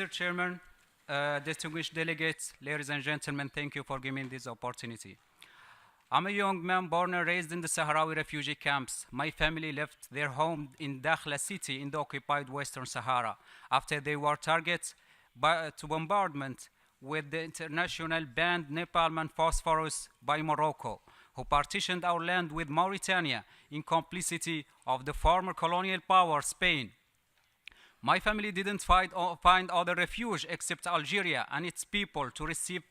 Chairman, distinguished delegates, ladies and gentlemen, thank you for giving me this opportunity. I'm a young man born and raised in the Sahrawi refugee camps. My family left their home in Dakhla city in the occupied Western Sahara after they were targets to bombardment with the international banned napalm and phosphorus by Morocco, who partitioned our land with Mauritania in complicity of the former colonial power Spain. My family didn't find other refuge except Algeria and its people to receive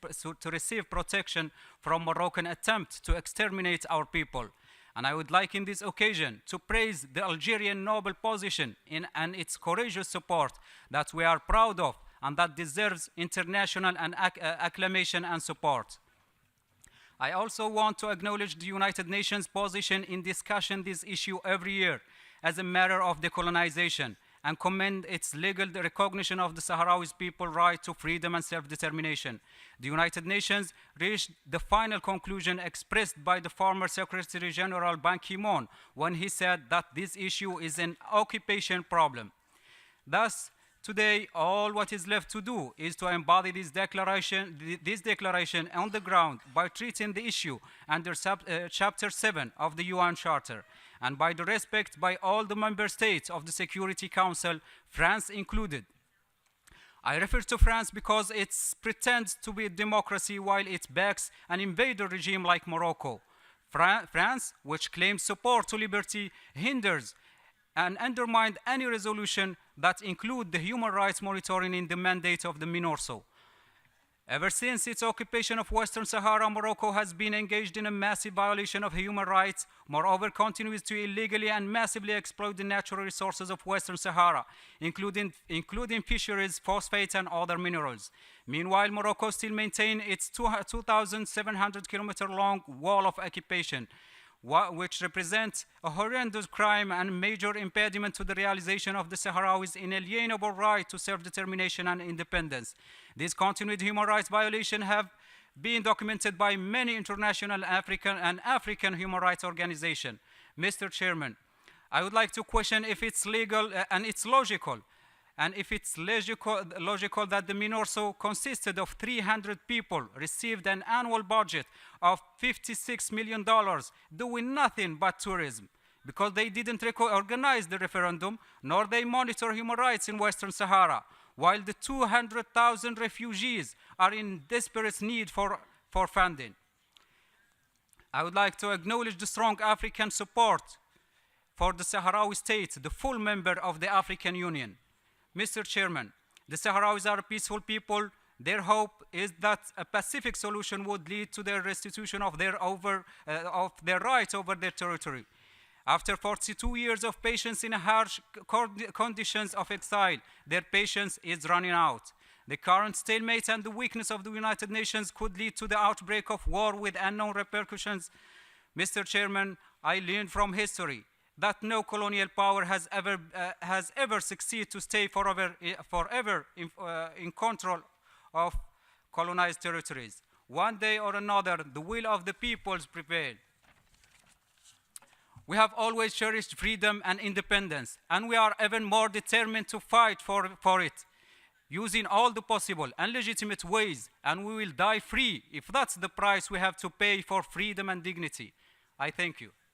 protection from Moroccan attempt to exterminate our people. And I would like in this occasion to praise the Algerian noble position and its courageous support that we are proud of and that deserves international and acclamation and support. I also want to acknowledge the United Nations position in discussing this issue every year as a matter of decolonization, and commend its legal recognition of the Sahrawi people's right to freedom and self-determination. The United Nations reached the final conclusion expressed by the former Secretary General Ban Ki-moon when he said that this issue is an occupation problem. Thus, today, all what is left to do is to embody this declaration on the ground by treating the issue under Chapter 7 of the UN Charter, and by the respect by all the member states of the Security Council, France included. I refer to France because it pretends to be a democracy while it backs an invader regime like Morocco. France, which claims support to liberty, hinders and undermines any resolution that include the human rights monitoring in the mandate of the MINURSO. Ever since its occupation of Western Sahara, Morocco has been engaged in a massive violation of human rights, moreover continues to illegally and massively exploit the natural resources of Western Sahara, including fisheries, phosphates, and other minerals. Meanwhile, Morocco still maintains its 2,700-kilometer long wall of occupation, which represents a horrendous crime and major impediment to the realization of the Sahrawis' inalienable right to self-determination and independence. These continued human rights violations have been documented by many international African human rights organizations. Mr. Chairman, I would like to question if it's legal and it's logical, and if it's logical that the MINURSO consisted of 300 people, received an annual budget of $56 million, doing nothing but tourism, because they didn't organize the referendum, nor they monitor human rights in Western Sahara, while the 200,000 refugees are in desperate need for funding. I would like to acknowledge the strong African support for the Sahrawi state, the full member of the African Union. Mr. Chairman, the Sahrawis are a peaceful people. Their hope is that a pacific solution would lead to the restitution of their rights over their territory. After 42 years of patience in harsh conditions of exile, their patience is running out. The current stalemate and the weakness of the United Nations could lead to the outbreak of war with unknown repercussions. Mr. Chairman, I learned from history that no colonial power has ever succeeded to stay forever in control of colonized territories. One day or another, the will of the peoples prevail. We have always cherished freedom and independence, and we are even more determined to fight for it, using all the possible and legitimate ways, and we will die free if that's the price we have to pay for freedom and dignity. I thank you.